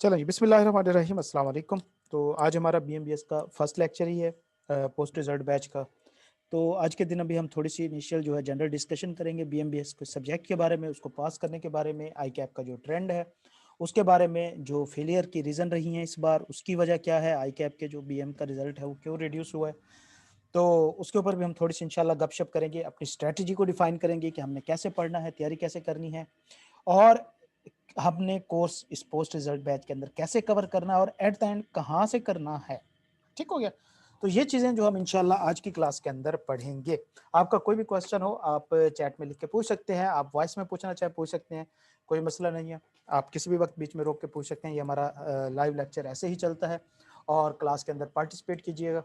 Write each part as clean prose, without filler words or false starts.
चलो जी, बिस्मिल्लाहिर्रहमानिर्रहीम, अस्सलाम वालेकुम। तो आज हमारा बीएमबीएस का फर्स्ट लेक्चर ही है पोस्ट रिजल्ट बैच का। तो आज के दिन अभी हम थोड़ी-सी इनिशियल जो है जनरल डिस्कशन करेंगे बीएमबीएस के सब्जेक्ट के बारे में, उसको पास करने के बारे में, आईकैप का जो ट्रेंड है, उसके बारे में, जो फेलियर की रीज़न रही हैं इस बार, उसकी वजह क्या है, आईकैप के जो बीएम का रिज़ल्ट है, वो क्यों रिड्यूस हुआ है। तो उसके ऊपर भी हम थोड़ी-सी इंशाल्लाह गपशप करेंगे, अपनी स्ट्रैटेजी को डिफाइन करेंगे कि हमने कैसे पढ़ना है, तैयारी कैसे करनी है और हमने कोर्स इस पोस्ट रिजल्ट बैच के अंदर कैसे कवर करना है और एट द एंड कहाँ से करना है। ठीक हो गया? तो ये चीज़ें जो हम इंशाल्लाह आज की क्लास के अंदर पढ़ेंगे। आपका कोई भी क्वेश्चन हो आप चैट में लिख के पूछ सकते हैं, आप वॉइस में पूछना चाहे पूछ सकते हैं, कोई मसला नहीं है। आप किसी भी वक़्त बीच में रोक के पूछ सकते हैं, ये हमारा लाइव लेक्चर ऐसे ही चलता है और क्लास के अंदर पार्टिसिपेट कीजिएगा।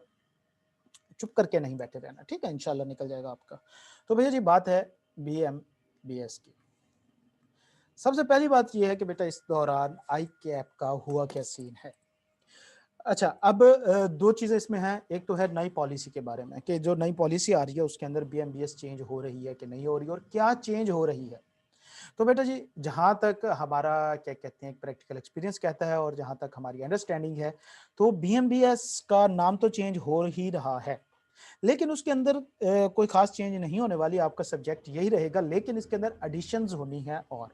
चुप करके नहीं बैठे रहना, ठीक है? इंशाल्लाह निकल जाएगा आपका। तो भैया जी बात है बीएमबीएस की। सबसे पहली बात ये है कि बेटा इस दौरान आईकैप का हुआ क्या सीन है। अच्छा अब 2 चीज़ें इसमें हैं, एक तो है नई पॉलिसी के बारे में कि जो नई पॉलिसी आ रही है उसके अंदर बीएमबीएस चेंज हो रही है कि नहीं हो रही है और क्या चेंज हो रही है। तो बेटा जी जहाँ तक हमारा क्या कहते हैं प्रैक्टिकल एक्सपीरियंस कहता है और जहाँ तक हमारी अंडरस्टैंडिंग है, तो बीएमबीएस का नाम तो चेंज हो ही रहा है। लेकिन उसके अंदर कोई ख़ास चेंज नहीं होने वाली, आपका सब्जेक्ट यही रहेगा लेकिन इसके अंदर एडिशंस होनी है और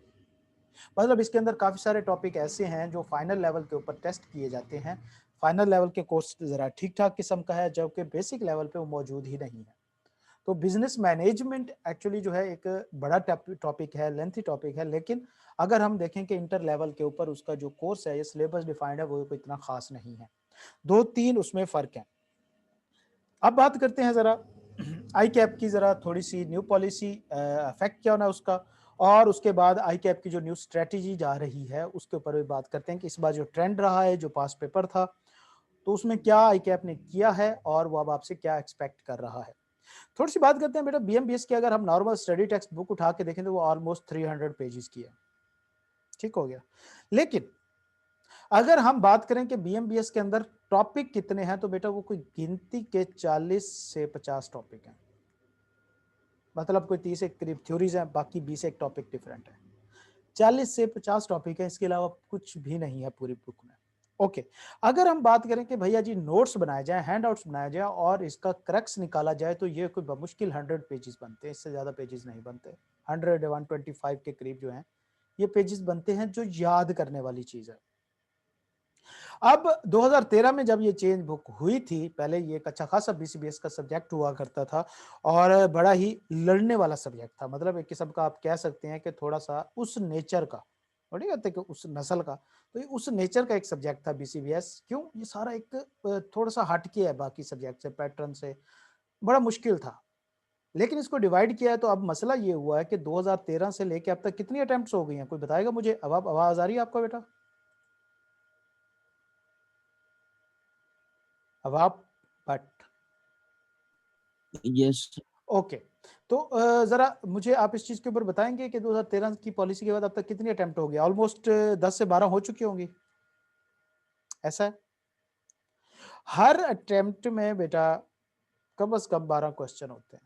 मतलब इसके अंदर काफ़ी सारे टॉपिक ऐसे हैं जो फाइनल लेवल के ऊपर टेस्ट किए जाते हैं। फाइनल लेवल के कोर्स ज़रा ठीक-ठाक किस्म का है जबकि बेसिक लेवल पे वो मौजूद ही नहीं है। तो बिज़नेस मैनेजमेंट एक्चुअली जो है एक बड़ा टॉपिक है, लेंथी टॉपिक है लेकिन अगर हम देखें कि इंटर लेवल के ऊपर उसका जो कोर्स है, ये सिलेबस डिफाइंड है वो कोई इतना ख़ास नहीं है। 2-3 उसमें फ़र्क है। अब बात करते हैं ज़रा आईकैप की ज़रा थोड़ी-सी न्यू पॉलिसी इफ़ेक्ट क्या होना है उसका और उसके बाद आईकैप की जो न्यू स्ट्रैटेजी जा रही है, उसके ऊपर भी बात करते हैं कि इस बार जो ट्रेंड रहा है, जो पास्ट पेपर था, तो उसमें क्या आईकैप ने किया है और वो अब आपसे क्या एक्सपेक्ट कर रहा है। थोड़ी-सी बात करते हैं बेटा बीएमबीएस की अगर हम नॉर्मल स्टडी टेक्स्ट बुक उठा के देखें तो वो ऑलमोस्ट 300 पेजेज़ की है, ठीक हो गया। लेकिन अगर हम बात करें कि बीएमबीएस के अंदर टॉपिक कितने हैं, तो बेटा वो कोई गिनती के 40 से 50 टॉपिक हैं। मतलब कोई 30 एक करीब थ्योरीज़ हैं, बाकी 20 एक टॉपिक डिफरेंट है। 40 से 50 टॉपिक है, इसके अलावा कुछ भी नहीं है पूरी बुक में। ओके, अगर हम बात करें कि भैया जी नोट्स बनाए जाएँ, हैंडआउट्स बनाया जाए और इसका क्रक्स निकाला जाए तो ये कोई बमुश्किल 100 पेजेज़ बनते हैं, इससे ज़्यादा पेजेज़ नहीं बनते। 100 या 125 के करीब जो हैं, ये पेजेज़ बनते हैं जो याद करने वाली चीज़ है। अब 2013 में जब ये चेंज बुक हुई थी, पहले ये एक अच्छा खासा बीसीबीएस का सब्जेक्ट हुआ करता था और बड़ा ही लड़ने वाला सब्जेक्ट था। मतलब एक किस्म का आप कह सकते हैं कि थोड़ा-सा उस नेचर का, वो नहीं कहते कि उस नस्ल का, तो ये उस नेचर का एक सब्जेक्ट था बीसीबीएस। क्यों? ये सारा एक थोड़ा-सा हट के है बाकी सब्जेक्ट से, पैटर्न से, बड़ा मुश्किल था। लेकिन इसको डिवाइड किया है तो अब मसला ये हुआ है कि 2013 से लेके अब तक कितनी अटेम्प्ट्स हो गई हैं? कोई बताएगा मुझे? अब आप आवाज़ आ रही है आपको बेटा? अब आप बट यस। ओके। तो ज़रा मुझे आप इस चीज़ के ऊपर बताएँगे कि 2013 की पॉलिसी के बाद अब तक कितनी अटेम्प्ट हो गई? ऑलमोस्ट 10 से 12 हो चुकी होंगी, ऐसा है? हर अटेम्प्ट में बेटा कम से कम 12 क्वेश्चन होते हैं।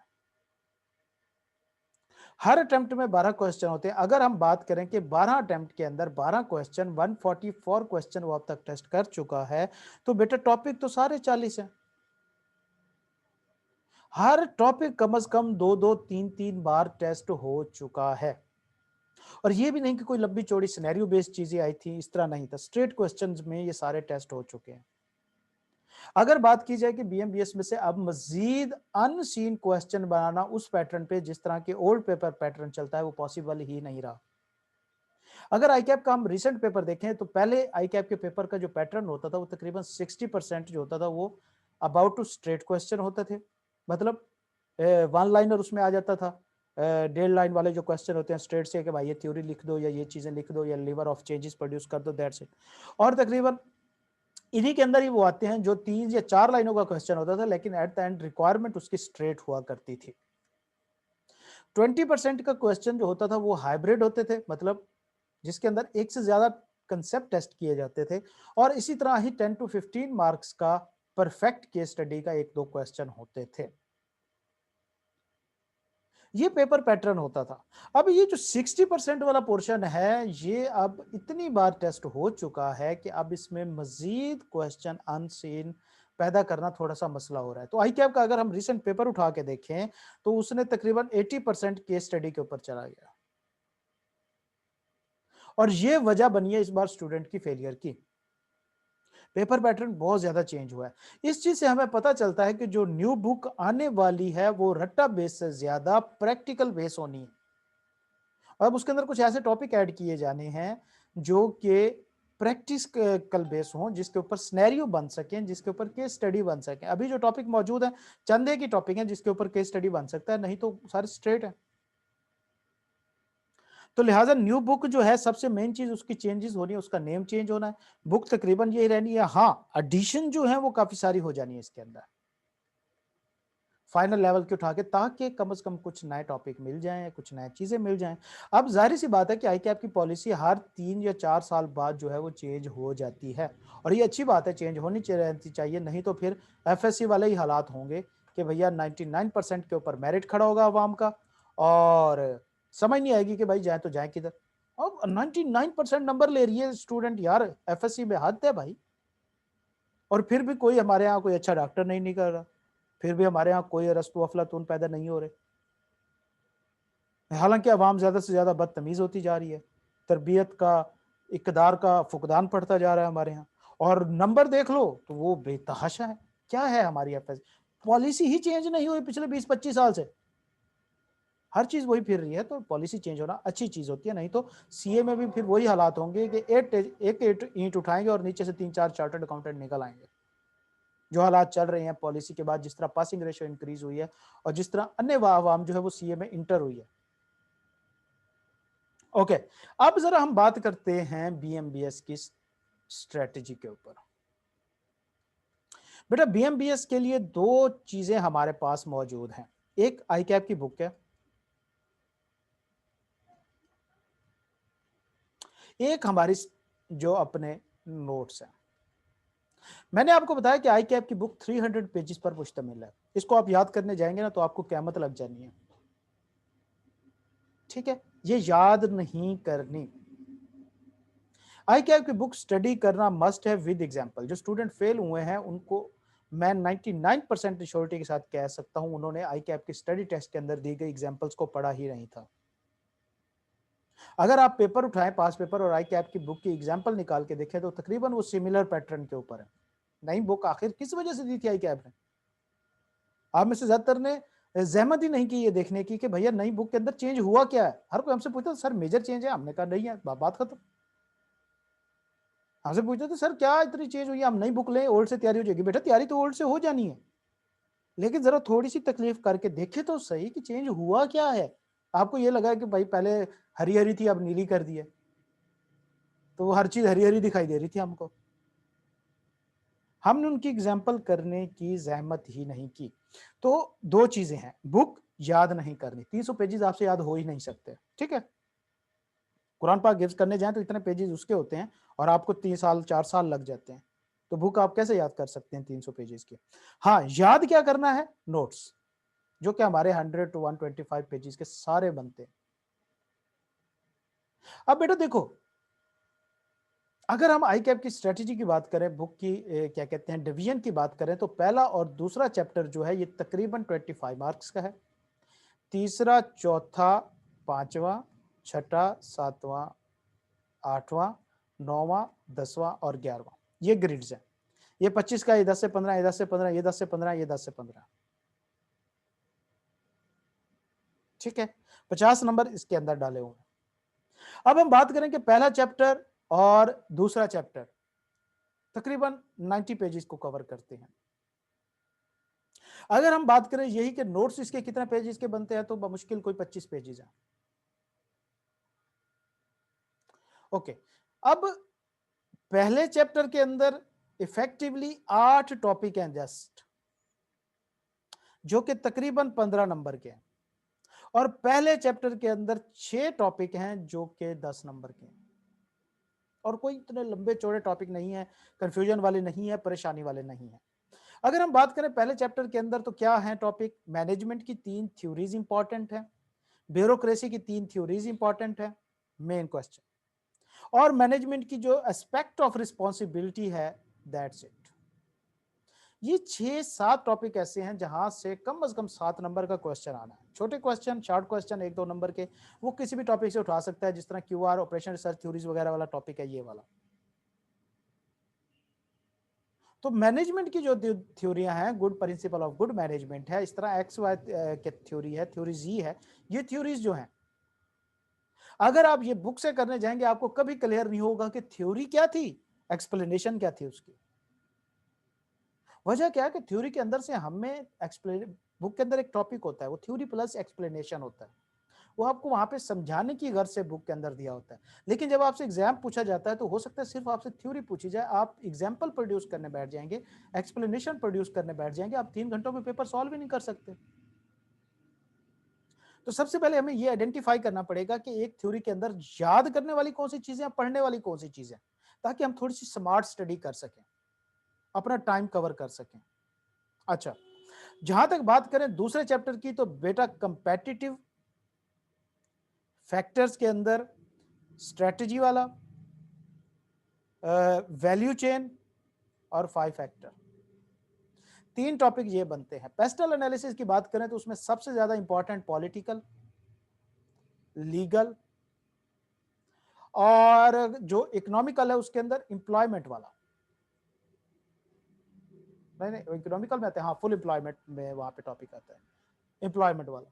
हर अटेम्प्ट में 12 क्वेश्चन होते हैं। अगर हम बात करें कि 12 अटेम्प्ट के अंदर 12 क्वेश्चन 144 क्वेश्चन वो अब तक टेस्ट कर चुका है, तो बेटा टॉपिक तो सारे 40 हैं। हर टॉपिक कम से कम 2-2 3-3 बार टेस्ट हो चुका है। और ये भी नहीं कि कोई लंबी चौड़ी सिनेरियो बेस्ड चीजें आई थी, इस तरह नहीं था। स्ट्रेट क्वेश्चंस में ये सारे टेस्ट हो चुके हैं। अगर बात की जाए कि बीएमबीएस में से अब मजीद अनसीन क्वेश्चन बनाना उस पैटर्न पे जिस तरह के ओल्ड पेपर पैटर्न चलता है वो पॉसिबल ही नहीं रहा। अगर आईकैप का हम रिसेंट पेपर देखें तो पहले आईकैप के पेपर का जो पैटर्न होता था वो तकरीबन 60% जो होता था वो अबाउट टू स्ट्रेट क्वेश्चन होते थे। मतलब वन लाइनर उसमें आ जाता था। 1.5 लाइन वाले जो क्वेश्चन होते हैं स्ट्रेट से कि भाई ये थ्योरी लिख दो या ये चीजें लिख दो या लीवर ऑफ चेंजेस प्रोड्यूस कर दो, दैट्स इट। और तकरीबन इन्हीं के अंदर ही वो आते हैं जो 3 या 4 लाइनों का क्वेश्चन होता था लेकिन एट द एंड रिक्वायरमेंट उसकी स्ट्रेट हुआ करती थी। 20% का क्वेश्चन जो होता था वो हाइब्रिड होते थे, मतलब जिसके अंदर एक से ज्यादा कंसेप्ट टेस्ट किए जाते थे और इसी तरह ही 10 to 15 मार्क्स का परफेक्ट केस स्टडी का 1-2 क्वेश्चन होते थे। ये पेपर पैटर्न होता था। अब ये जो 60% वाला पोर्शन है, ये अब इतनी बार टेस्ट हो चुका है कि अब इसमें मजीद क्वेश्चन अनसीन पैदा करना थोड़ा सा मसला हो रहा है। तो आई कैप का अगर हम रिसेंट पेपर उठा के देखें तो उसने तकरीबन 80% केस स्टडी के ऊपर चला गया, और ये वजह बनी है इस बार स्टूडेंट की फेलियर की। पेपर पैटर्न बहुत ज्यादा चेंज हुआ है। इस चीज से हमें पता चलता है कि जो न्यू बुक आने वाली है वो रट्टा बेस से ज्यादा प्रैक्टिकल बेस होनी है। अब उसके अंदर कुछ ऐसे टॉपिक ऐड किए जाने हैं जो कि प्रैक्टिस कल बेस हो, जिसके ऊपर सिनेरियो बन सके, जिसके ऊपर केस स्टडी बन सके। अभी जो टॉपिक मौजूद है चंदे की टॉपिक है जिसके ऊपर केस स्टडी बन सकता है, नहीं तो सारे स्ट्रेट है। तो लिहाजा न्यू बुक जो है सबसे मेन चीज उसकी चेंजेस होनी है, उसका नेम चेंज होना है। बुक तकरीबन यही रहनी है, हाँ एडिशन जो है वो काफी सारी हो जानी है इसके अंदर फाइनल लेवल के उठा के, ताकि कम से कम कुछ नए टॉपिक मिल जाएं, कुछ नए चीजें मिल जाएं। अब जाहिर सी बात है कि आई कैप की पॉलिसी हर 3 या 4 साल बाद जो है वो चेंज हो जाती है, और ये अच्छी बात है, चेंज होनी चाहिए। नहीं तो फिर एफएससी वाले ही हालात होंगे कि भैया 99% के ऊपर मेरिट खड़ा होगा अवाम का, और समझ नहीं आएगी कि भाई जाए तो जाए किधर। अब 99% नंबर ले रही है स्टूडेंट यार एफएससी में, हद है भाई। और फिर भी कोई हमारे यहाँ कोई अच्छा डॉक्टर नहीं निकल रहा, फिर भी हमारे यहाँ कोई रस्तु अफलातून पैदा नहीं हो रहे। हालांकि अवाम ज्यादा से ज्यादा बदतमीज होती जा रही है, तरबियत का इकदार का फुकदान पड़ता जा रहा है हमारे यहाँ, और नंबर देख लो तो वो बेतहाशा है। क्या है हमारी एफएस पॉलिसी ही चेंज नहीं हुई पिछले 20-25 साल से, हर चीज वही फिर रही है। तो पॉलिसी चेंज होना अच्छी चीज होती है, नहीं तो सीए में भी फिर वही हालात होंगे कि एक ईंट उठाएंगे और नीचे से 3-4 चार्टर्ड अकाउंटेंट निकल आएंगे। जो हालात चल रहे हैं पॉलिसी के बाद, जिस तरह पासिंग रेशियो इंक्रीज हुई है और जिस तरह अन्य आवाम जो है वो सीए में इंटर हुई है। ओके, अब जरा हम बात करते हैं बीएमबीएस की स्ट्रेटजी के ऊपर। बेटा बीएमबीएस के लिए दो चीजें हमारे पास मौजूद हैं, एक आई कैप की बुक है, एक हमारी जो अपने नोट्स हैं। मैंने आपको बताया कि आई कैप की बुक 300 पेजेस पर मुश्तमिल है। इसको आप याद करने जाएंगे ना तो आपको क़यामत लग जानी है, ठीक है, ये याद नहीं करनी। आई कैप की बुक स्टडी करना मस्ट है विद एग्जाम्पल। जो स्टूडेंट फेल हुए हैं उनको मैं 99% श्योरिटी के साथ कह सकता हूं उन्होंने आई कैप की स्टडी टेस्ट के अंदर दी गई एग्जाम्पल्स को पढ़ा ही नहीं था। अगर आप पेपर उठाएं, पास पेपर, और आई कैप की बुक की एग्जाम्पल निकाल के देखें तो तकरीबन वो सिमिलर पैटर्न के ऊपर है। नई बुक आखिर किस वजह से दी थी आई कैप ने? आप में से ज्यादातर ने जहमत ही नहीं की ये देखने की कि भैया नई बुक के अंदर चेंज हुआ क्या है। हर कोई हमसे पूछता सर मेजर चेंज है, हमने कहा नहीं है, बात खत्म। हमसे पूछते थे सर क्या इतनी चेंज हुई है, हम नई बुक लें ओल्ड से तैयारी हो जाएगी। बेटा तैयारी तो ओल्ड से हो जानी है, लेकिन जरा थोड़ी सी तकलीफ करके देखे तो सही कि चेंज हुआ क्या है। आपको ये लगा कि भाई पहले हरी हरी थी अब नीली कर दी है, तो वो हर चीज हरी हरी दिखाई दे रही थी हमको। हमने उनकी एग्जाम्पल करने की जहमत ही नहीं की। तो दो चीजें हैं, बुक याद नहीं करनी, 300 पेजेस आपसे याद हो ही नहीं सकते, ठीक है। कुरान पाक गिफ्ट करने जाएं तो इतने पेजेस उसके होते हैं और आपको 3 साल 4 साल लग जाते हैं, तो बुक आप कैसे याद कर सकते हैं 300 पेजेस की। हाँ, याद क्या करना है, नोट्स, जो कि हमारे 100 to 125 पेजेस के सारे बनते हैं। अब बेटा देखो, अगर हम आई कैप की स्ट्रेटेजी की बात करें, बुक की क्या कहते हैं डिवीजन की बात करें, तो पहला और दूसरा चैप्टर जो है ये तकरीबन 25 मार्क्स का है। तीसरा, चौथा, पांचवा, छठा, सातवां, आठवां, नौवां, 10वां और 11वां, ये ग्रिड्स हैं। ये 25 का, ये 10 से 15, ये 10 से 15, ये 10 से 15, ये 10 से 15, ठीक है। 50 नंबर इसके अंदर डाले हुए हैं। अब हम बात करें कि पहला चैप्टर और दूसरा चैप्टर तकरीबन 90 पेजेस को कवर करते हैं। अगर हम बात करें यही कि नोट्स इसके कितने पेजेस के बनते हैं, तो मुश्किल कोई 25 पेजेस है। ओके, अब पहले चैप्टर के अंदर इफेक्टिवली 8 टॉपिक हैं जस्ट, जो कि तकरीबन 15 नंबर के हैं, और पहले चैप्टर के अंदर 6 टॉपिक हैं जो कि 10 नंबर के हैं, और कोई इतने लंबे चौड़े टॉपिक नहीं है, कंफ्यूजन वाले नहीं है, परेशानी वाले नहीं है। अगर हम बात करें पहले चैप्टर के अंदर तो क्या है टॉपिक, मैनेजमेंट की 3 थ्योरीज इंपॉर्टेंट है, ब्यूरोक्रेसी की 3 थ्योरीज इंपॉर्टेंट है, मेन क्वेश्चन, और मैनेजमेंट की जो एस्पेक्ट ऑफ रिस्पॉन्सिबिलिटी है, दैट्स इट। ये 6-7 टॉपिक ऐसे हैं जहां से कम 7 नंबर का क्वेश्चन आना है। छोटे क्वेश्चन, शॉर्ट क्वेश्चन 1-2 नंबर के, वो किसी भी टॉपिक से उठा सकता है, जिस तरह क्यूआर, ऑपरेशन रिसर्च थ्योरीज वगैरह वाला टॉपिक है ये वाला। तो मैनेजमेंट की जो थ्योरियां हैं, good principle of good management है, इस तरह एक्स वाई के थ्योरी है, थ्योरी जी है, ये थ्योरीज जो हैं, अगर आप ये बुक से करने जाएंगे आपको कभी क्लियर नहीं होगा कि थ्योरी क्या थी, एक्सप्लेनेशन क्या थी उसकी। वजह क्या है कि थ्योरी के अंदर से हमें एक्सप्लेन, बुक के अंदर एक टॉपिक होता है, वो थ्योरी प्लस एक्सप्लेनेशन होता है, वो आपको वहां पे समझाने की गर्ज से बुक के अंदर दिया होता है। लेकिन जब आपसे एग्जाम पूछा जाता है तो हो सकता है सिर्फ आपसे थ्योरी पूछी जाए, आप एग्जाम्पल प्रोड्यूस करने बैठ जाएंगे, एक्सप्लेनेशन प्रोड्यूस करने बैठ जाएंगे, आप 3 घंटों में पेपर सॉल्व ही नहीं कर सकते। तो सबसे पहले हमें ये आइडेंटिफाई करना पड़ेगा कि एक थ्योरी के अंदर याद करने वाली कौन सी चीजें, पढ़ने वाली कौन सी चीजें, ताकि हम थोड़ी सी स्मार्ट स्टडी कर सकें, अपना टाइम कवर कर सकें। अच्छा, जहां तक बात करें दूसरे चैप्टर की, तो बेटा कंपेटिटिव फैक्टर्स के अंदर स्ट्रेटजी वाला, वैल्यू चेन और 5 फैक्टर, 3 टॉपिक ये बनते हैं। पेस्टल एनालिसिस की बात करें तो उसमें सबसे ज्यादा इंपॉर्टेंट पॉलिटिकल, लीगल और जो इकोनॉमिकल है उसके अंदर एम्प्लॉयमेंट वाला, नहीं इकोनॉमिकल में आते हैं, हाँ फुल एम्प्लॉयमेंट में वहां पे टॉपिक आता है, एम्प्लॉयमेंट वाला।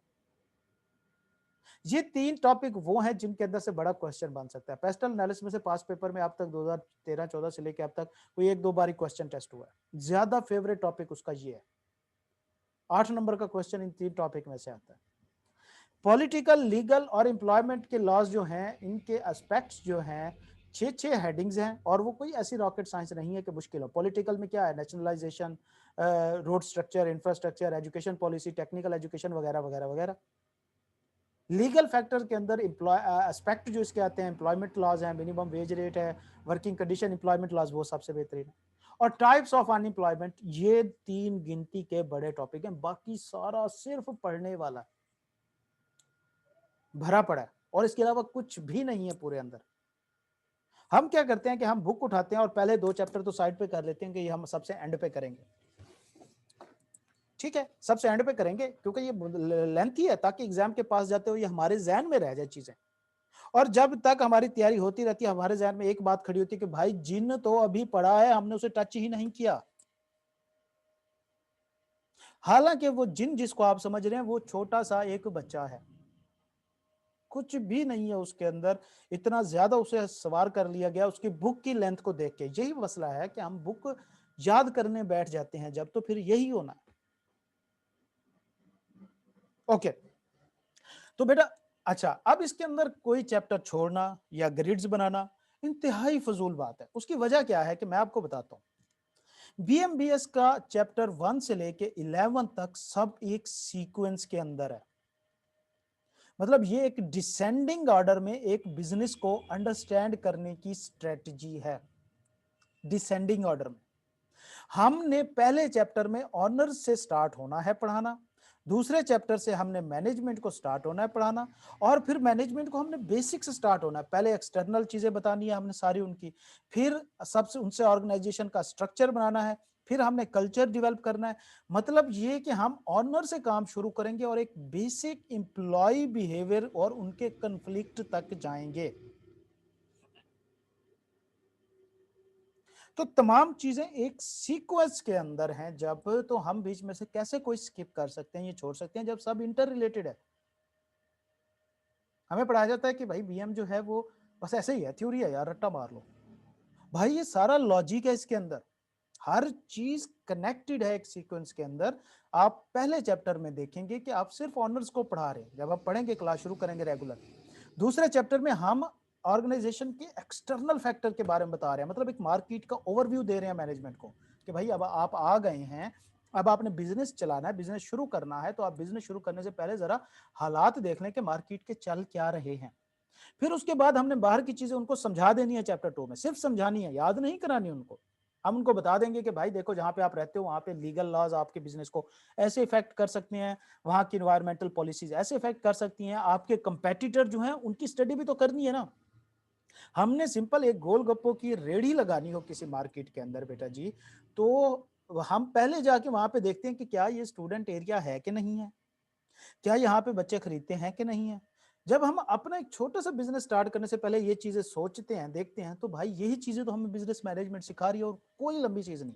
ये 3 टॉपिक वो हैं जिनके अंदर से बड़ा क्वेश्चन बन सकता है। पेस्टल एनालिसिस में से पास पेपर में अब तक 2013-14 से लेके अब तक कोई 1-2 बार ही क्वेश्चन टेस्ट हुआ है, ज्यादा फेवरेट टॉपिक उसका ये है। 8 नंबर का क्वेश्चन इन 3 टॉपिक में से आता है। पॉलिटिकल, लीगल और एम्प्लॉयमेंट के लॉज जो हैं, इनके एस्पेक्ट्स जो हैं, 6 हेडिंग्स हैं, और वो कोई ऐसी रॉकेट साइंस नहीं है कि मुश्किल हो। पॉलिटिकल में क्या है, nationalisation, road structure, infrastructure, education policy, technical education वगैरह वगैरह वगैरह। लीगल फैक्टर के अंदर एस्पेक्ट जो इसके आते हैं, एम्प्लॉयमेंट लॉज हैं, मिनिमम वेज रेट है, वर्किंग कंडीशन, एम्प्लॉयमेंट लॉज, वो सबसे बेहतरीन है। और टाइप्स ऑफ अनएम्प्लॉयमेंट, ये 3 गिनती के बड़े टॉपिक हैं, बाकी सारा सिर्फ पढ़ने वाला भरा पड़ा है, और इसके अलावा कुछ भी नहीं है पूरे अंदर। हम क्या करते हैं कि हम बुक उठाते हैं और पहले 2 चैप्टर तो साइड पे कर लेते हैं कि ये हम सबसे एंड पे करेंगे, ठीक है, सबसे एंड पे करेंगे क्योंकि ये लेंथी है, ताकि एग्जाम के पास जाते हुए ये हमारे जहन में रह जाए चीजें। और जब तक हमारी तैयारी होती रहती है, हमारे जहन में एक बात खड़ी होती है कि भाई जिन तो अभी पढ़ा है, हमने उसे टच ही नहीं किया। हालांकि वो जिन जिसको आप समझ रहे हैं वो छोटा सा एक बच्चा है, कुछ भी नहीं है उसके अंदर, इतना ज्यादा उसे सवार कर लिया गया उसकी बुक की लेंथ को देख के। यही मसला है कि हम बुक याद करने बैठ जाते हैं जब, तो फिर यही होना है। ओके, तो बेटा अच्छा, अब इसके अंदर कोई चैप्टर छोड़ना या ग्रिड्स बनाना इंतहाई फजूल बात है। उसकी वजह क्या है कि मैं आपको बताता हूं। बीएमबीएस का चैप्टर 1 से लेके 11 तक सब एक सीक्वेंस के अंदर है, मतलब ये एक डिसेंडिंग ऑर्डर में एक बिजनेस को अंडरस्टैंड करने की स्ट्रेटजी है। डिसेंडिंग ऑर्डर में हमने पहले चैप्टर में ऑनर्स से स्टार्ट होना है पढ़ाना, दूसरे चैप्टर से हमने मैनेजमेंट को स्टार्ट होना है पढ़ाना, और फिर मैनेजमेंट को हमने बेसिक से स्टार्ट होना है। पहले एक्सटर्नल चीजें बतानी है हमने सारी उनकी, फिर सबसे उनसे ऑर्गेनाइजेशन का स्ट्रक्चर बनाना है, फिर हमने कल्चर डेवलप करना है। मतलब ये कि हम ऑनर से काम शुरू करेंगे और एक बेसिक एम्प्लॉय बिहेवियर और उनके कन्फ्लिक्ट तक जाएंगे। तो तमाम चीजें एक सीक्वेंस के अंदर हैं जब, तो हम बीच में से कैसे कोई स्किप कर सकते हैं, ये छोड़ सकते हैं जब सब इंटर रिलेटेड है। हमें पढ़ाया जाता है कि भाई बीएम जो है वो बस ऐसे ही है, थ्योरी है यार, रट्टा मार लो। भाई ये सारा लॉजिक है इसके अंदर, हर चीज कनेक्टेड है एक सीक्वेंस के अंदर। आप पहले चैप्टर में देखेंगे कि आप सिर्फ ऑनर्स को पढ़ा रहे हैं, जब आप पढ़ेंगे क्लास शुरू करेंगे रेगुलर, दूसरे चैप्टर में हम ऑर्गेनाइजेशन के एक्सटर्नल फैक्टर के बारे में बता रहे हैं, मतलब एक मार्केट का ओवरव्यू दे रहे हैं मैनेजमेंट को कि भाई अब आप आ गए हैं, अब आपने बिजनेस चलाना है, बिजनेस शुरू करना है, तो आप बिजनेस शुरू करने से पहले जरा हालात देख लें कि मार्केट के चल क्या रहे हैं। फिर उसके बाद हमने बाहर की चीजें उनको समझा देनी है, चैप्टर 2 में सिर्फ समझानी है, याद नहीं करानी उनको। हम उनको बता देंगे कि भाई देखो जहाँ पे आप रहते हो वहाँ पे लीगल लॉज आपके बिजनेस को ऐसे इफेक्ट कर सकते हैं, वहाँ की इन्वायरमेंटल पॉलिसीज ऐसे इफेक्ट कर सकती हैं, आपके कंपेटिटर जो हैं उनकी स्टडी भी तो करनी है ना। हमने सिंपल एक गोलगप्पों की रेडी लगानी हो किसी मार्केट के अंदर बेटा जी, तो हम पहले जाके वहां पे देखते हैं कि क्या ये स्टूडेंट एरिया है कि नहीं है, क्या यहाँ पे बच्चे खरीदते हैं कि नहीं है। जब हम अपना एक छोटा सा बिजनेस स्टार्ट करने से पहले ये चीजें सोचते हैं, देखते हैं, तो भाई यही चीजें तो हमें बिजनेस मैनेजमेंट सिखा रही है, और कोई लंबी चीज नहीं।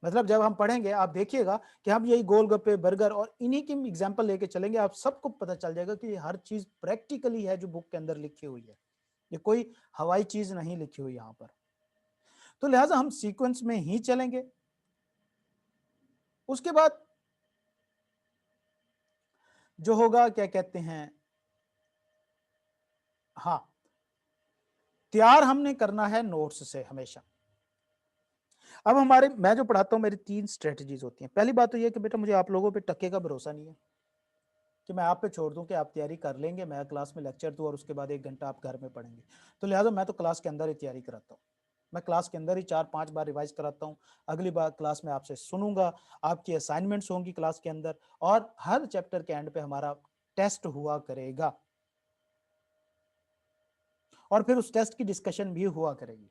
मतलब जब हम पढ़ेंगे आप देखिएगा कि हम यही गोलगप्पे बर्गर और इन्हीं की एग्जांपल लेके चलेंगे, आप सबको पता चल जाएगा कि हर चीज प्रैक्टिकली है जो बुक के अंदर लिखी हुई है, ये कोई हवाई चीज नहीं लिखी हुई यहाँ पर। तो लिहाजा हम सीक्वेंस में ही चलेंगे। उसके बाद जो होगा क्या कहते हैं, हाँ, तैयार हमने करना है नोट्स से हमेशा। अब हमारे मैं जो पढ़ाता हूं मेरी 3 स्ट्रेटजीज होती हैं। पहली बात तो ये कि बेटा मुझे आप लोगों पे टक्के का भरोसा नहीं है कि मैं आप पे छोड़ दूं कि आप तैयारी कर लेंगे, मैं क्लास में लेक्चर दूं और उसके बाद 1 घंटा आप घर में पढ़ेंगे। तो लिहाजा मैं तो क्लास के अंदर ही तैयारी कराता हूँ, मैं क्लास के अंदर ही 4-5 बार रिवाइज कराता हूँ। अगली बार क्लास में आपसे सुनूंगा, आपकी असाइनमेंट्स होंगी क्लास के अंदर, और हर चैप्टर के एंड पे हमारा टेस्ट हुआ करेगा, और फिर उस टेस्ट की डिस्कशन भी हुआ करेगी।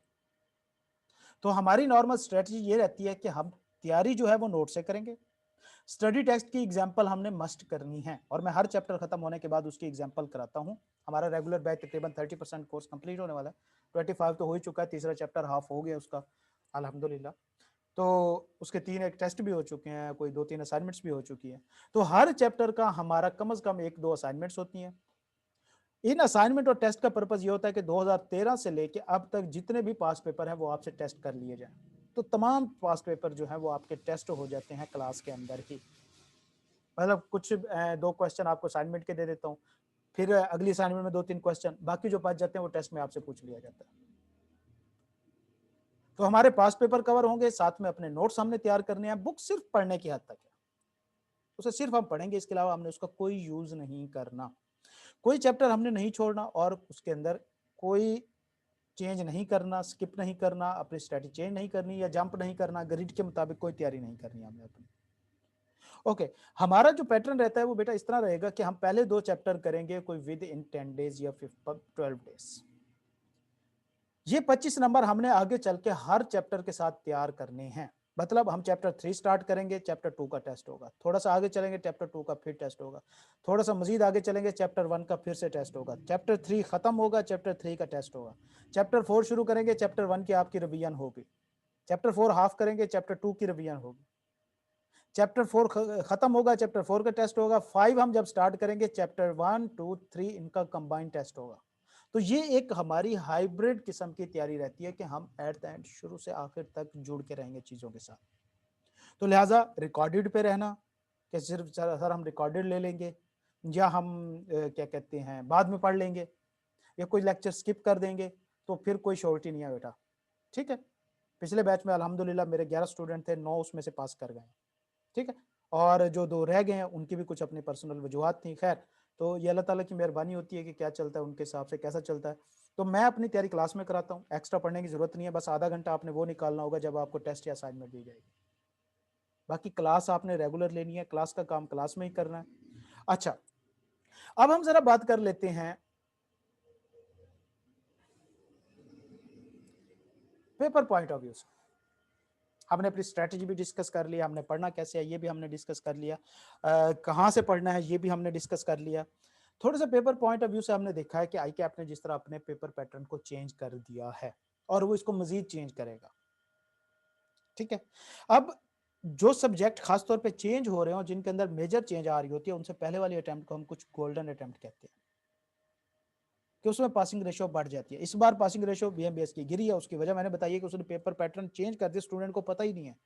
तो हमारी नॉर्मल स्ट्रेटजी ये रहती है कि हम तैयारी जो है वो नोट से करेंगे, स्टडी टेक्स्ट की एग्जाम्पल हमने मस्ट करनी है, और मैं हर चैप्टर खत्म होने के बाद उसकी एग्जाम्पल कराता हूँ। हमारा रेगुलर बैच तकरीबन 30% कोर्स कंप्लीट होने वाला है, 25 तो हो ही चुका है, तीसरा चैप्टर हाफ हो गया उसका अल्हम्दुलिल्लाह। तो उसके 3 एक टेस्ट भी हो चुके हैं, कोई 2-3 असाइनमेंट्स भी हो चुकी है। तो हर चैप्टर का हमारा कम से कम 1-2 असाइनमेंट्स होती हैं। इन असाइनमेंट और टेस्ट का पर्पज ये होता है कि 2013 से लेके अब तक जितने भी पास पेपर हैं वो आपसे टेस्ट कर लिए जाएं। तो तमाम पास पेपर जो है वो आपके टेस्ट हो जाते हैं क्लास के अंदर ही। मतलब कुछ 2 क्वेश्चन आपको असाइनमेंट के दे देता हूँ, फिर अगली असाइनमेंट में 2-3 क्वेश्चन, बाकी जो बच जाते हैं वो टेस्ट में आपसे पूछ लिया जाता है। तो हमारे पास पेपर कवर होंगे, साथ में अपने नोट्स हमने तैयार करने हैं। बुक सिर्फ पढ़ने की हद तक है, उसे सिर्फ हम पढ़ेंगे, इसके अलावा हमने उसका कोई यूज नहीं करना, कोई चैप्टर हमने नहीं छोड़ना, और उसके अंदर कोई चेंज नहीं करना, स्किप नहीं करना, अपनी स्ट्रेटजी चेंज नहीं करनी या जंप नहीं करना, ग्रिड के मुताबिक कोई तैयारी नहीं करनी हमने अपनी। ओके, हमारा जो पैटर्न रहता है वो बेटा इस तरह रहेगा कि हम पहले 2 चैप्टर करेंगे कोई विद इन 10 डेज या 12 डेज। ये 25 नंबर हमने आगे चल के हर चैप्टर के साथ तैयार करने हैं। मतलब हम चैप्टर 3 स्टार्ट करेंगे, चैप्टर 2 का टेस्ट होगा, थोड़ा सा आगे चलेंगे चैप्टर 2 का फिर टेस्ट होगा, थोड़ा सा मजीद आगे चलेंगे चैप्टर 1 का फिर से टेस्ट होगा, चैप्टर 3 खत्म होगा, चैप्टर 3 का टेस्ट होगा, चैप्टर 4 शुरू करेंगे, चैप्टर 1 की आपकी रिवीजन होगी, चैप्टर 4 हाफ करेंगे, चैप्टर 2 की रिवीजन होगी, चैप्टर 4 खत्म होगा, चैप्टर 4 का टेस्ट होगा, 5 हम जब स्टार्ट करेंगे, चैप्टर 1 2 3 इनका कंबाइंड टेस्ट होगा। तो ये एक हमारी हाइब्रिड किस्म की तैयारी रहती है कि हम एट द एंड शुरू से आखिर तक जुड़ के रहेंगे चीजों के साथ। तो लिहाजा रिकॉर्डेड पे रहना कि सिर्फ सर हम रिकॉर्डेड ले लेंगे, या हम क्या कहते हैं बाद में पढ़ लेंगे, या कोई लेक्चर स्किप कर देंगे, तो फिर कोई श्योरिटी नहीं है बेटा। ठीक है, पिछले बैच में अल्हम्दुलिल्लाह मेरे 11 स्टूडेंट थे, 9 उसमें से पास कर गए। ठीक है, और जो 2 रह गए हैं उनकी भी कुछ अपनी पर्सनल वजूहत थी। खैर, तो ये अल्लाह ताला की मेहरबानी होती है कि क्या चलता है उनके हिसाब से कैसा चलता है। तो मैं अपनी तैयारी क्लास में कराता हूँ, एक्स्ट्रा पढ़ने की जरूरत नहीं है, बस आधा घंटा आपने वो निकालना होगा जब आपको टेस्ट या असाइनमेंट दी जाएगी। बाकी क्लास आपने रेगुलर लेनी है, क्लास का काम क्लास में ही करना है। अच्छा, अब हम जरा बात कर लेते हैं पेपर पॉइंट ऑफ व्यू से। हमने अपनी स्ट्रेटजी भी डिस्कस कर लिया, हमने पढ़ना कैसे है ये भी हमने डिस्कस कर लिया, कहाँ से पढ़ना है ये भी हमने डिस्कस कर लिया। थोड़ा सा पेपर पॉइंट ऑफ व्यू से हमने देखा है कि आई कैप ने जिस तरह अपने पेपर पैटर्न को चेंज कर दिया है और वो इसको मजीद चेंज करेगा। ठीक है, अब जो सब्जेक्ट खासतौर पे चेंज हो रहे हो, जिनके अंदर मेजर चेंज आ रही होती है, उनसे पहले वाली अटेम्प्ट को हम कुछ गोल्डन अटेम्प्ट कहते हैं कि उसमें पासिंग रेशो बढ़ जाती है। इस बार पासिंग रेशो बीएमबीएस की गिरी है, उसकी वजह मैंने बताई है कि उसने पेपर पैटर्न चेंज कर दिया, स्टूडेंट को पता ही नहीं है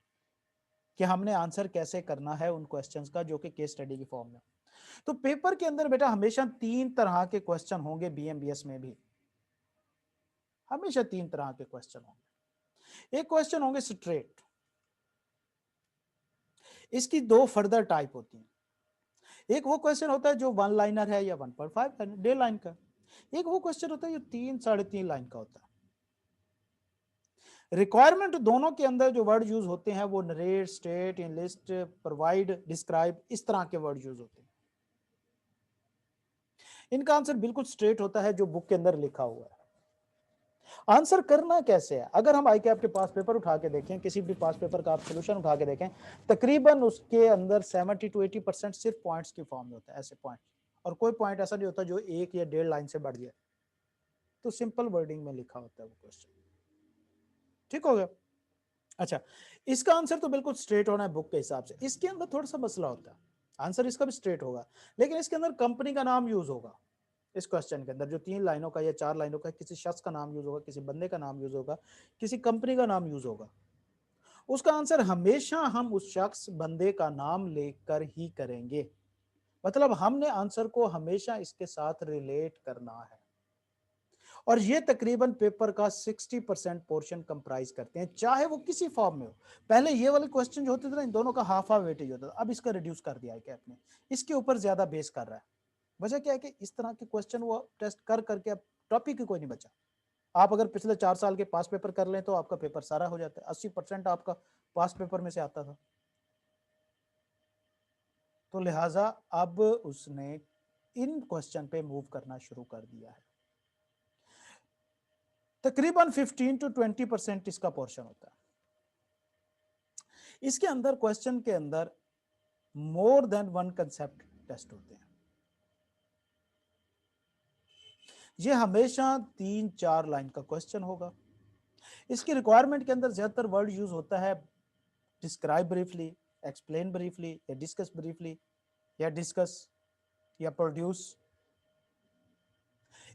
कि हमने आंसर कैसे करना है उन क्वेश्चंस का जो कि केस स्टडी की फॉर्म में। तो पेपर के अंदर बेटा हमेशा 3 तरह के क्वेश्चन होंगे, बीएमबीएस में भी हमेशा 3 तरह के क्वेश्चन होंगे। एक क्वेश्चन होंगे स्ट्रेट, इसकी 2 फर्दर टाइप होती हैं। एक वो क्वेश्चन होता है जो 1 लाइनर है या 1.5 लाइनर 1.5 लाइन का, एक वो क्वेश्चन होता है जो 3 साढ़े 3 लाइन का होता है। रिक्वायरमेंट दोनों के अंदर जो वर्ड यूज होते हैं वो narrate, state, enlist, provide, describe, इस तरह के वर्ड यूज होते हैं। इनका आंसर बिल्कुल स्ट्रेट होता है जो बुक के अंदर लिखा हुआ है। आंसर करना कैसे है, अगर हम आई के आपके पास पेपर उठा के देखें, किसी भी पास पेपर का आप सोल्यूशन उठा के देखें, तकरीबन उसके अंदर 70 to 80% सिर्फ पॉइंट्स की फॉर्म में होता है, ऐसे पॉइंट, और कोई पॉइंट ऐसा नहीं होता जो 1 या 1.5 लाइन से बढ़ जाए। तो सिंपल वर्डिंग में लिखा होता है वो क्वेश्चन। ठीक हो गया। अच्छा, इसका आंसर तो बिल्कुल स्ट्रेट होना है बुक के हिसाब से। इसके अंदर थोड़ा सा मसला होता है, आंसर इसका भी स्ट्रेट होगा, लेकिन इसके अंदर कंपनी का नाम यूज होगा। इस क्वेश्चन के अंदर जो 3 लाइनों का या 4 लाइनों का, किसी शख्स का नाम यूज होगा, किसी बंदे का नाम यूज होगा, किसी कंपनी का नाम यूज होगा। उसका आंसर हमेशा हम उस शख्स, बंदे का नाम लेकर ही करेंगे। मतलब हमने आंसर को हमेशा इसके साथ रिलेट करना है, और ये तकरीबन पेपर का 60% पोर्शन कंप्राइज करते हैं, चाहे वो किसी फॉर्म में हो। पहले ये वाले क्वेश्चन जो होते थे ना, इन दोनों का हाफ हाफ वेटेज होता था, अब इसका रिड्यूस कर दिया है कि आपने इसके ऊपर ज्यादा बेस कर रहा है। वजह क्या है कि इस तरह के क्वेश्चन वो टेस्ट कर करके अब टॉपिक ही कोई नहीं बचा। आप अगर पिछले 4 साल के पास पेपर कर लें तो आपका पेपर सारा हो जाता है, 80% आपका पास पेपर में से आता था। तो लिहाजा अब उसने इन क्वेश्चन पे मूव करना शुरू कर दिया है। तकरीबन 15 to 20% इसका पोर्शन होता है। इसके अंदर क्वेश्चन के अंदर more than one concept test होते हैं। ये हमेशा 3-4 लाइन का क्वेश्चन होगा। इसकी रिक्वायरमेंट के अंदर ज्यादातर वर्ड यूज होता है डिस्क्राइब ब्रीफली, एक्सप्लेन ब्रीफली, या डिस्कस ब्रीफली, या डिस्कस, या प्रोड्यूस।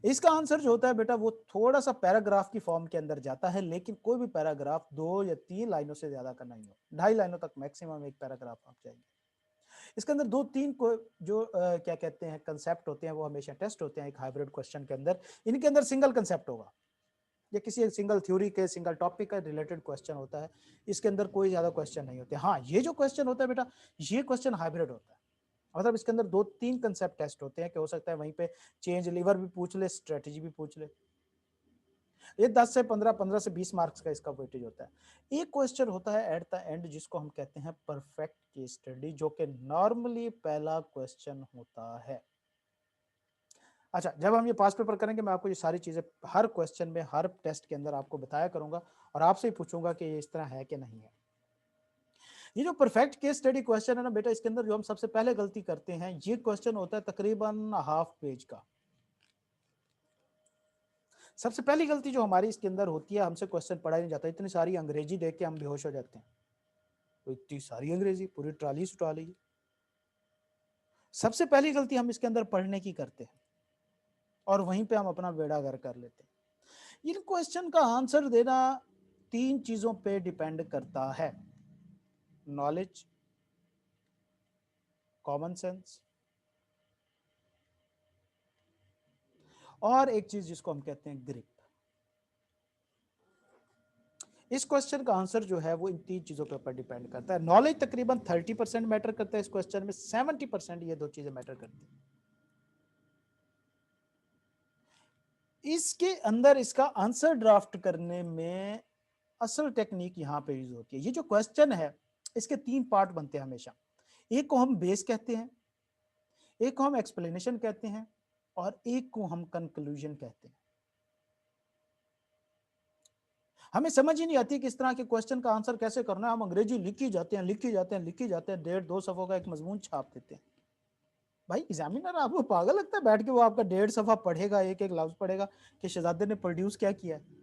इसका आंसर जो होता है बेटा वो थोड़ा सा पैराग्राफ की फॉर्म के अंदर जाता है, लेकिन कोई भी पैराग्राफ 2 या 3 लाइनों से ज्यादा का नहीं हो, 2.5 लाइनों तक मैक्सिमम एक पैराग्राफ आप जाएंगे। इसके अंदर 2-3 को जो क्या कहते हैं कंसेप्ट होते हैं वो हमेशा टेस्ट होते हैं एक हाइब्रिड क्वेश्चन के अंदर। इनके अंदर सिंगल कंसेप्ट होगा, या किसी एक सिंगल थ्योरी के, सिंगल टॉपिक का रिलेटेड क्वेश्चन होता है। इसके अंदर कोई ज्यादा क्वेश्चन नहीं होते। हाँ, ये जो क्वेश्चन होता है बेटा, ये क्वेश्चन हाइब्रिड होता है। मतलब इसके अंदर 2-3 कंसेप्ट टेस्ट होते हैं कि हो सकता है वहीं पे चेंज लीवर भी पूछ ले, स्ट्रेटेजी भी पूछ ले। ये 10 से 15, 15 से 20 मार्क्स का इसका वेटेज होता है। एक क्वेश्चन होता है एट द एंड जिसको हम कहते हैं परफेक्ट केस स्टडी, जो कि नॉर्मली पहला क्वेश्चन होता है। अच्छा, जब हम ये पास पेपर करेंगे मैं आपको ये सारी चीजें हर क्वेश्चन में, हर टेस्ट के अंदर आपको बताया करूंगा, और आपसे ही पूछूंगा कि ये इस तरह है कि नहीं है। ये जो परफेक्ट केस स्टडी क्वेश्चन है ना बेटा, इसके अंदर जो हम सबसे पहले गलती करते हैं, ये क्वेश्चन होता है तकरीबन हाफ पेज का। सबसे पहली गलती जो हमारी इसके अंदर होती है, हमसे क्वेश्चन पढ़ा ही नहीं जाता, इतनी सारी अंग्रेजी देख के हम बेहोश हो जाते हैं। तो इतनी सारी अंग्रेजी, पूरी ट्राली सुटा ली। सबसे पहली गलती हम इसके अंदर पढ़ने की करते हैं, और वहीं पे हम अपना बेड़ा गर्क कर लेते हैं। इन क्वेश्चन का आंसर देना 3 चीजों पे डिपेंड करता है: नॉलेज, कॉमन सेंस, और एक चीज जिसको हम कहते हैं ग्रिप। इस क्वेश्चन का आंसर जो है वो इन 3 चीजों के ऊपर डिपेंड करता है। नॉलेज तकरीबन 30% मैटर करता है इस क्वेश्चन में, 70% ये 2 चीजें मैटर करती हैं। इसके अंदर इसका आंसर ड्राफ्ट करने में असल टेक्निक यहां पे यूज होती है। ये जो क्वेश्चन है इसके 3 पार्ट बनते हैं हमेशा। एक को हम बेस कहते हैं, एक को हम एक्सप्लेनेशन कहते हैं, और एक को हम कंक्लूजन कहते हैं। हमें समझ ही नहीं आती कि इस तरह के क्वेश्चन का आंसर कैसे करना है। हम अंग्रेजी लिखी जाते हैं, लिखी जाते हैं, लिखी जाते हैं, 1.5-2 सफ़ों का एक मजमून छाप देते हैं। भाई एग्जामिनर आपको पागल लगता है बैठ के वो आपका 1.5 सफ़ा पढ़ेगा, एक एक लफ्ज पढ़ेगा कि शहजादे ने प्रोड्यूस क्या किया है।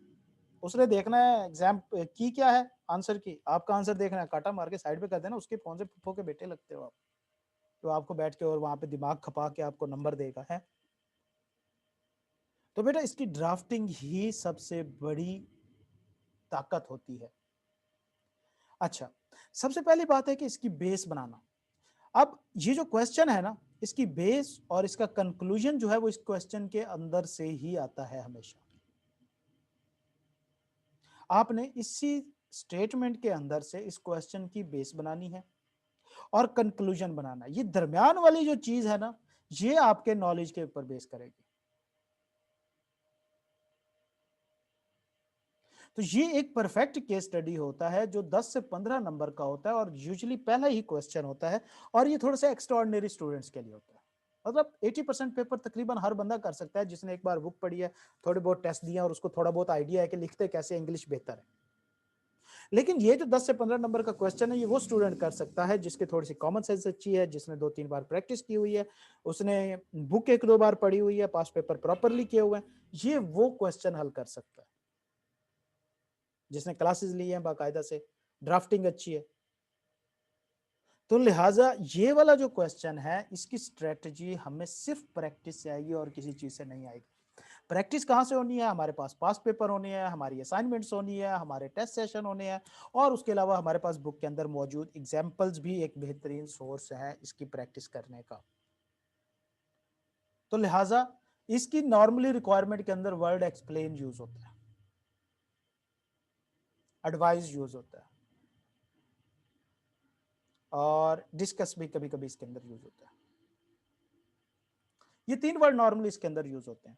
उसने देखना है एग्जाम की क्या है आंसर की, आपका आंसर देखना है, काटा मार के साइड पे कर देना। उसके फोन से फुफो के बेटे लगते हो आप, तो आपको बैठ के और वहां पे दिमाग खपा के आपको नंबर देगा है। तो बेटा इसकी ड्राफ्टिंग ही सबसे बड़ी ताकत होती है। अच्छा, सबसे पहली बात है कि इसकी बेस बनाना। अब ये जो क्वेश्चन है ना, इसकी बेस और इसका कंक्लूजन जो है वो इस क्वेश्चन के अंदर से ही आता है हमेशा। आपने इसी स्टेटमेंट के अंदर से इस क्वेश्चन की बेस बनानी है और कंक्लूजन बनाना है। ये दरमियान वाली जो चीज है ना, ये आपके नॉलेज के ऊपर बेस करेगी। तो ये एक परफेक्ट केस स्टडी होता है जो 10 से 15 नंबर का होता है और यूजुअली पहला ही क्वेश्चन होता है, और ये थोड़ा सा एक्स्ट्राऑर्डिनरी स्टूडेंट्स के लिए होता है। मतलब 80% पेपर तकरीबन हर बंदा कर सकता है जिसने एक बार बुक पढ़ी है, थोड़े बहुत टेस्ट दिए और उसको थोड़ा बहुत आइडिया है कि लिखते कैसे इंग्लिश बेहतर है। लेकिन ये जो 10 से 15 नंबर का क्वेश्चन है, ये वो स्टूडेंट कर सकता है जिसके थोड़ी सी कॉमन सेंस अच्छी है, जिसने 2-3 बार प्रैक्टिस की हुई है, उसने बुक 1-2 बार पढ़ी हुई है, पास पेपर प्रॉपरली किए हुए हैं, ये वो क्वेश्चन हल कर सकता है जिसने क्लासेस ली हैं बाकायदा से, ड्राफ्टिंग अच्छी है। तो लिहाजा ये वाला जो क्वेश्चन है, इसकी स्ट्रेटजी हमें सिर्फ प्रैक्टिस से आएगी और किसी चीज से नहीं आएगी। प्रैक्टिस कहाँ से होनी है? हमारे पास पास पेपर होने हैं, हमारी असाइनमेंट्स होनी है, हमारे टेस्ट सेशन होने हैं, और उसके अलावा हमारे पास बुक के अंदर मौजूद एग्जाम्पल्स भी एक बेहतरीन सोर्स है इसकी प्रैक्टिस करने का। तो लिहाजा इसकी नॉर्मली रिक्वायरमेंट के अंदर वर्ड एक्सप्लेन यूज होता है, एडवाइस यूज होता है, और डिस्कस भी कभी कभी इसके अंदर यूज होता है। ये 3 वर्ड नॉर्मली इसके अंदर यूज होते हैं।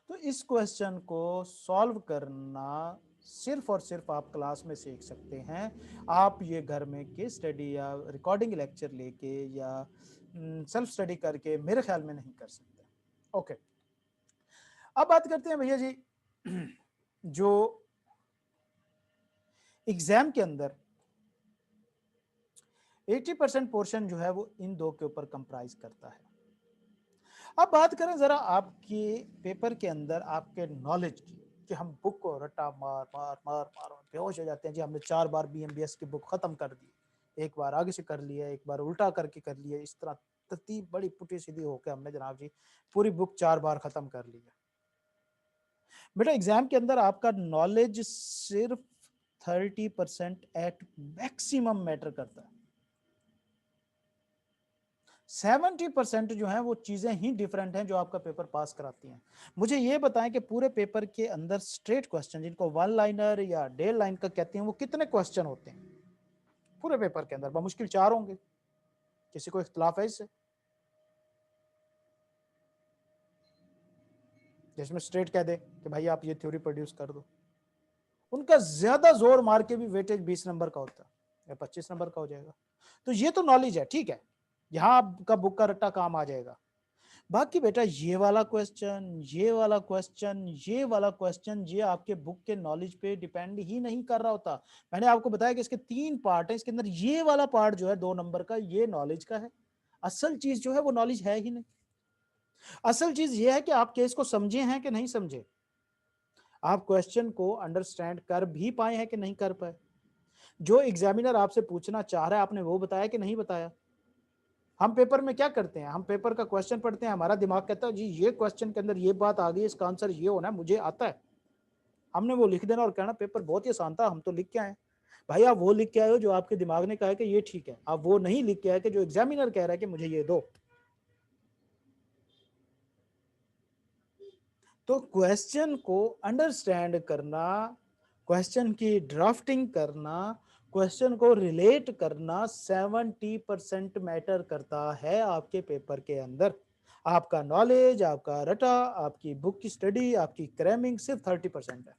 तो इस क्वेश्चन को सॉल्व करना सिर्फ और सिर्फ आप क्लास में सीख सकते हैं। आप ये घर में केस स्टडी या रिकॉर्डिंग लेक्चर लेके या सेल्फ स्टडी करके मेरे ख्याल में नहीं कर सकते। ओके, अब बात करते हैं भैया जी जो एग्जाम के अंदर 80% पोर्शन जो है वो इन दो के ऊपर कंप्राइज करता है। अब बात करें जरा आपके पेपर के अंदर आपके नॉलेज की, कि हम बुक को रट्टा मार मार मार मार बेहोश हो जाते हैं जी, हमने 4 बार बीएमबीएस की बुक खत्म कर दी, एक बार आगे से कर लिया, एक बार उल्टा करके कर लिया, इस तरह तरतीब बड़ी पुटी सीधी होकर हमने जनाब जी पूरी बुक 4 बार खत्म कर ली है। बेटा एग्जाम के अंदर आपका नॉलेज सिर्फ 30% एट मैक्सिमम मैटर करता है। 70% जो है वो चीजें ही डिफरेंट हैं जो आपका पेपर पास कराती हैं। मुझे ये बताएं कि पूरे पेपर के अंदर स्ट्रेट क्वेश्चन, जिनको 1 लाइनर या 1.5 लाइन का कहते हैं, वो कितने क्वेश्चन होते हैं पूरे पेपर के अंदर? बमुश्किल 4 होंगे। किसी को इख्तलाफ है इससे? जिसमें स्ट्रेट कह दे कि भाई आप ये थ्योरी प्रोड्यूस कर दो, उनका ज्यादा जोर मार के भी वेटेज 20 नंबर का होता है या 25 नंबर का हो जाएगा। तो ये तो नॉलेज है, ठीक है, यहाँ आपका बुक का रट्टा काम आ जाएगा। बाकी बेटा ये वाला क्वेश्चन, ये वाला क्वेश्चन, ये वाला क्वेश्चन, ये आपके बुक के नॉलेज पे डिपेंड ही नहीं कर रहा होता। मैंने आपको बताया कि इसके 3 पार्ट हैं, इसके अंदर ये वाला पार्ट जो है 2 नंबर का, ये नॉलेज का है। असल चीज जो है वो नॉलेज है ही नहीं। असल चीज ये है कि आप केस को समझे हैं कि नहीं समझे, आप क्वेश्चन को अंडरस्टैंड कर भी पाए हैं कि नहीं कर पाए, जो एग्जामिनर आपसे पूछना चाह रहा है आपने वो बताया कि नहीं बताया। हम पेपर में क्या करते हैं, हम पेपर का क्वेश्चन पढ़ते हैं, हमारा दिमाग कहता है जी ये क्वेश्चन के अंदर ये बात आ गई, इसका आंसर ये होना है, मुझे आता है। हमने वो लिख देना और कहना पेपर बहुत ही आसान था, हम तो लिख के आए। भाई आप वो लिख के आए हो जो आपके दिमाग ने कहा है कि ये ठीक है, आप वो नहीं लिख के आए कि जो एग्जामिनर कह रहा है कि मुझे ये दो। तो क्वेश्चन को अंडरस्टैंड करना, क्वेश्चन की ड्राफ्टिंग करना, क्वेश्चन को रिलेट करना 70% मैटर करता है आपके पेपर के अंदर। आपका नॉलेज, आपका रटा, आपकी बुक की स्टडी, आपकी क्रैमिंग सिर्फ 30% है।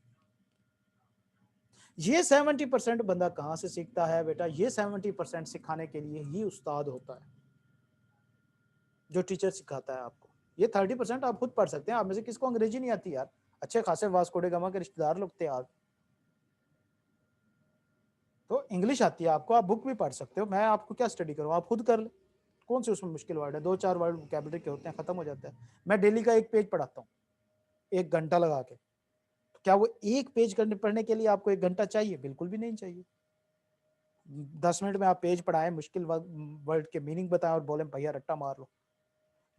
ये 70% बंदा कहां से सीखता है बेटा? ये 70% सिखाने के लिए ही उस्ताद होता है, जो टीचर सिखाता है आपको। ये 30% आप खुद पढ़ सकते हैं। आप में से किसको अंग्रेजी नहीं आती यार? अच्छे खासे वास्को डे गामा के रिश्तेदार लोग थे आप, तो इंग्लिश आती है आपको, आप बुक भी पढ़ सकते हो। मैं आपको क्या स्टडी करूँ, आप खुद कर ले। कौन से उसमें मुश्किल वर्ड है? 2-4 वर्ड वोकैबुलरी के होते हैं, खत्म हो जाता है। मैं डेली का 1 पेज पढ़ाता हूँ 1 घंटा लगा के। तो क्या वो 1 पेज करने पढ़ने के लिए आपको 1 घंटा चाहिए? बिल्कुल भी नहीं चाहिए। 10 मिनट में आप पेज पढ़ाएं, मुश्किल वर्ड के मीनिंग बताएं और बोले भैया रट्टा मार लो।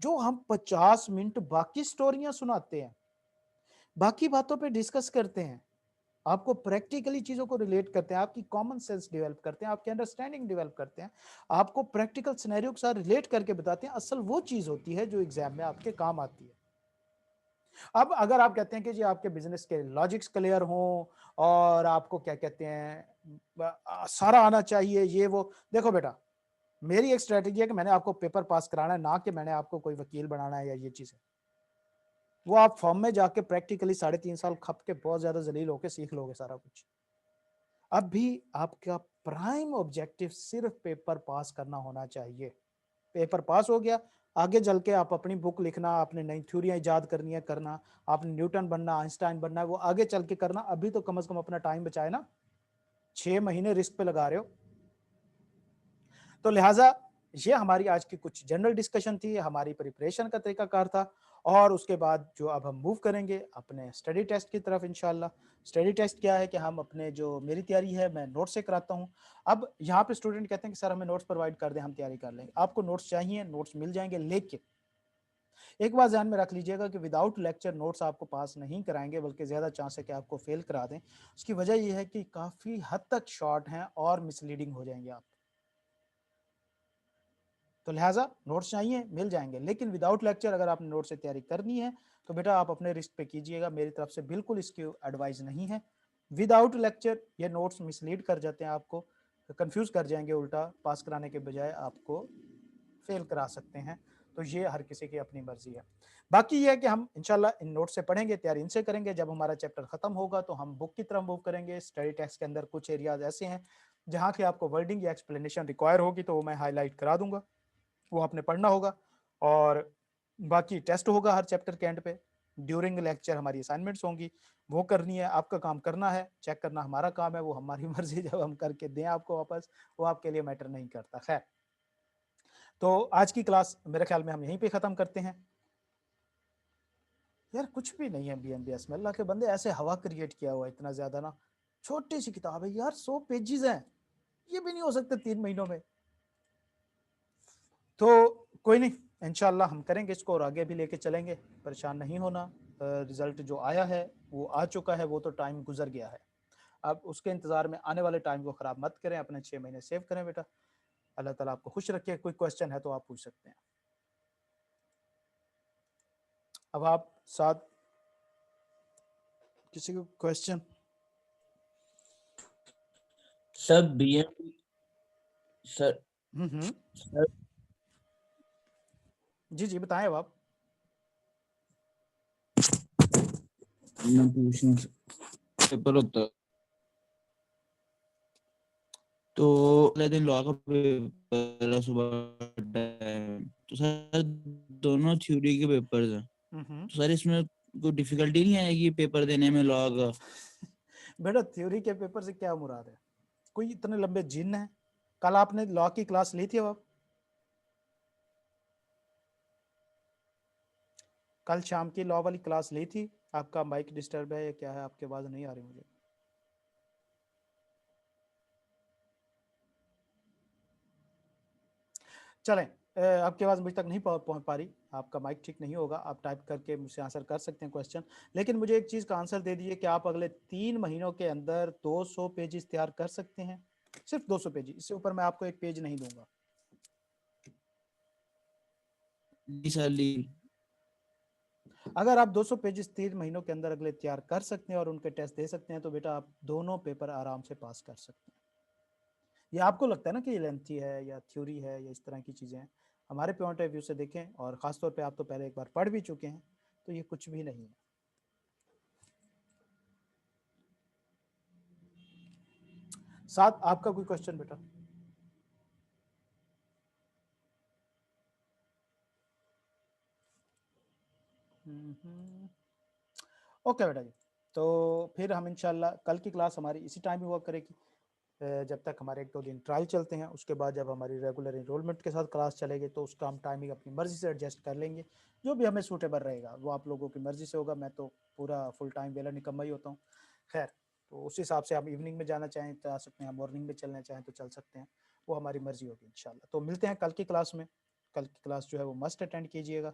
जो हम 50 मिनट बाकी स्टोरियां सुनाते हैं, बाकी बातों पे डिस्कस करते हैं, आपको प्रैक्टिकली चीजों को रिलेट करते हैं, आपकी कॉमन सेंस डेवलप करते हैं, आपकी अंडरस्टैंडिंग डेवलप करते हैं, आपको प्रैक्टिकल सिनेरियो के साथ रिलेट करके बताते हैं, असल वो चीज होती है जो एग्जाम में आपके काम आती है। अब अगर आप कहते हैं कि जी आपके बिजनेस के लॉजिक्स क्लियर हों और आपको क्या कहते हैं सारा आना चाहिए, ये वो, देखो बेटा मेरी एक स्ट्रेटेजी है कि मैंने आपको पेपर पास कराना है, ना कि मैंने आपको कोई वकील बनाना है या ये चीज है। वो आप फॉर्म में जाके प्रैक्टिकली 3.5 साल खप के बहुत ज्यादा जलील होके सीख लोगे सारा कुछ। अब भी आपका प्राइम ऑब्जेक्टिव सिर्फ पेपर पास करना होना चाहिए। पेपर पास हो गया, आगे चल के आप अपनी बुक लिखना, आपने नई थ्योरियां इजाद करनी है करना, आपने न्यूटन बनना, आइंस्टाइन बनना है, वो आगे चल के करना। अभी तो कम से कम अपना टाइम बचाए ना, 6 महीने रिस्क पे लगा रहे हो। तो लिहाजा ये हमारी आज की कुछ जनरल डिस्कशन थी, हमारी प्रिपरेशन का तरीकाकार था। और उसके बाद जो अब हम मूव करेंगे अपने स्टडी टेस्ट की तरफ इंशाल्लाह। स्टडी टेस्ट क्या है कि हम अपने जो मेरी तैयारी है मैं नोट्स से कराता हूँ। अब यहाँ पे स्टूडेंट कहते हैं कि सर हमें नोट्स प्रोवाइड कर दें, हम तैयारी कर लेंगे। आपको नोट्स चाहिए, नोट्स मिल जाएंगे, लेकिन एक बात ध्यान में रख लीजिएगा कि विदाउट लेक्चर नोट्स आपको पास नहीं कराएंगे, बल्कि ज्यादा चांस है कि आपको फेल करा दें। उसकी वजह यह है कि काफी हद तक शॉर्ट हैं और मिसलीडिंग हो जाएंगे आप। तो लिहाजा नोट्स चाहिए, मिल जाएंगे, लेकिन विदाउट लेक्चर अगर आपने नोट से तैयारी करनी है तो बेटा आप अपने रिस्क पे कीजिएगा, मेरी तरफ से बिल्कुल इसकी एडवाइस नहीं है। विदाउट लेक्चर ये नोट्स मिसलीड कर जाते हैं, आपको कंफ्यूज कर जाएंगे, उल्टा पास कराने के बजाय आपको फेल करा सकते हैं। तो ये हर किसी की अपनी मर्जी है। बाकी ये है कि हम इंशाल्लाह इन नोट से पढ़ेंगे, तैयारी इनसे करेंगे। जब हमारा चैप्टर खत्म होगा तो हम बुक की तरफ मूव करेंगे। स्टडी टेक्स्ट के अंदर कुछ एरियाज ऐसे हैं जहाँ की आपको वर्डिंग या एक्सप्लेनेशन रिक्वायर होगी, तो वो मैं हाईलाइट करा दूंगा, वो आपने पढ़ना होगा। और बाकी टेस्ट होगा हर चैप्टर के एंड पे। ड्यूरिंग लेक्चर हमारी असाइनमेंट्स होंगी, वो करनी है, आपका काम करना है, चेक करना हमारा काम है, वो हमारी मर्जी जब हम करके दें आपको वापस, वो आपके लिए मैटर नहीं करता। खैर, तो आज की क्लास मेरे ख्याल में हम यहीं पे ख़त्म करते हैं। यार कुछ भी नहीं है बीएमबीएस में, अल्लाह के बंदे ऐसे हवा क्रिएट किया हुआ है इतना ज़्यादा ना। छोटी सी किताब है यार, 100 पेजेस हैं, ये भी नहीं हो सकते 3 महीनों में। तो कोई नहीं, इंशाल्लाह हम करेंगे इसको और आगे भी लेके चलेंगे, परेशान नहीं होना। रिजल्ट जो आया है वो आ चुका है, वो तो टाइम गुजर गया है। अब उसके इंतजार में आने वाले टाइम को ख़राब मत करें, अपने 6 महीने सेव करें बेटा। अल्लाह ताला आपको खुश रखे। कोई क्वेश्चन है तो आप पूछ सकते हैं। अब आप साथ किसी को question? Sir BM sir sir ji ji बताएं अब आप। मैं पूछना पेपर होता तो अगले दिन लॉ का पेपर है सुबह टाइम, तो सर दोनों थ्योरी के पेपर्स हैं, तो सर इसमें कोई डिफिकल्टी नहीं आएगी पेपर देने में लॉ का? बेटा थ्योरी के पेपर से क्या मुराद है? कोई इतने लंबे जिन है? कल आपने लॉ की क्लास ली थी? अब आप कल शाम की लॉ वाली क्लास ली थी? आपका माइक डिस्टर्ब है या क्या है? आपकी आवाज नहीं आ रही मुझे। चलें, आपकी आवाज़ मुझ तक नहीं पहुंच पा रही, आपका माइक ठीक नहीं होगा, आप टाइप करके मुझसे आंसर कर सकते हैं क्वेश्चन। लेकिन मुझे एक चीज़ का आंसर दे दीजिए कि आप अगले 3 महीनों के अंदर 200 पेजेस तैयार कर सकते हैं? सिर्फ 200 पेज, इससे ऊपर मैं आपको एक पेज नहीं दूंगा। अगर आप 200 पेजेस 3 महीनों के अंदर अगले तैयार कर सकते हैं और उनके टेस्ट दे सकते हैं तो बेटा आप दोनों पेपर आराम से पास कर सकते हैं। ये आपको लगता है ना कि ये लेंथी है या थ्योरी है या इस तरह की चीज़ें हैं, हमारे पॉइंट ऑफ व्यू से देखें, और ख़ासतौर पे आप तो पहले एक बार पढ़ भी चुके हैं, तो ये कुछ भी नहीं है। साथ आपका कोई क्वेश्चन बेटा? ओके बेटा जी, तो फिर हम इंशाल्लाह कल की क्लास हमारी इसी टाइम में वर्क करेगी, जब तक हमारे 1-2 दिन ट्रायल चलते हैं। उसके बाद जब हमारी रेगुलर इनरोलमेंट के साथ क्लास चलेगी तो उसका हम टाइमिंग अपनी मर्ज़ी से एडजस्ट कर लेंगे, जो भी हमें सूटेबल रहेगा वो आप लोगों की मर्ज़ी से होगा। मैं तो पूरा फुल टाइम वेला निकम्मा ही होता हूँ। खैर, तो उस हिसाब से आप इवनिंग में जाना चाहें तो आ सकते हैं, मॉर्निंग में चलना चाहें तो चल सकते हैं, वो हमारी मर्ज़ी होगी इंशाल्लाह। तो मिलते हैं कल की क्लास में। कल की क्लास जो है वो मस्ट अटेंड कीजिएगा।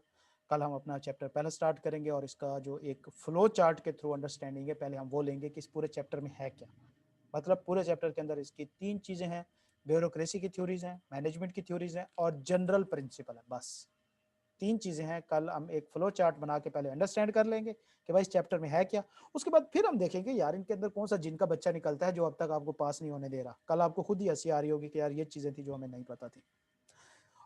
कल हम अपना चैप्टर पहले स्टार्ट करेंगे और इसका जो एक फ्लो चार्ट के थ्रू अंडरस्टैंडिंग है, पहले हम वो लेंगे कि इस पूरे चैप्टर में है क्या। मतलब पूरे चैप्टर के अंदर इसकी 3 चीज़ें हैं, ब्यूरोक्रेसी की थ्योरीज हैं, मैनेजमेंट की थ्योरीज हैं और जनरल प्रिंसिपल है, बस 3 चीज़ें हैं। कल हम एक फ्लो चार्ट बना के पहले अंडरस्टैंड कर लेंगे कि भाई इस चैप्टर में है क्या। उसके बाद फिर हम देखेंगे यार इनके अंदर कौन सा जिनका बच्चा निकलता है जो अब तक आपको पास नहीं होने दे रहा। कल आपको खुद ही हंसी आ रही होगी कि यार ये चीज़ें थी जो हमें नहीं पता थी।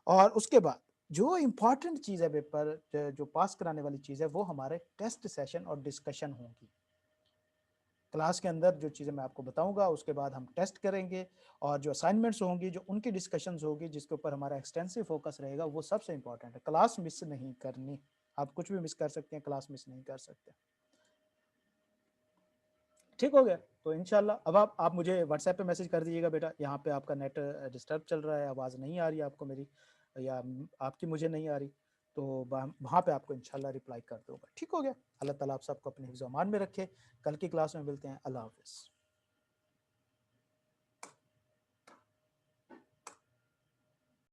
और उसके बाद जो इम्पॉर्टेंट चीज़ है पेपर, जो पास कराने वाली चीज़ है, वो हमारे टेस्ट सेशन और डिस्कशन होंगी। क्लास के अंदर जो चीज़ें मैं आपको बताऊंगा, उसके बाद हम टेस्ट करेंगे, और जो असाइनमेंट्स होंगी, जो उनकी डिस्कशंस होगी, जिसके ऊपर हमारा एक्सटेंसिव फोकस रहेगा, वो सबसे इंपॉर्टेंट है। क्लास मिस नहीं करनी। आप कुछ भी मिस कर सकते हैं, क्लास मिस नहीं कर सकते। ठीक हो गया? तो इंशाल्लाह अब आप मुझे व्हाट्सएप पे मैसेज कर दीजिएगा, बेटा यहाँ पे आपका नेट डिस्टर्ब चल रहा है, आवाज़ नहीं आ रही है आपको मेरी, या आपकी मुझे नहीं आ रही, तो वहाँ पे आपको इंशाल्लाह रिप्लाई कर दूंगा। ठीक हो गया? अल्लाह ताला आप सबको अपने हिफ्ज़-ओ-अमान में रखे। कल की क्लास में मिलते हैं। अल्लाह हाफ़िज़।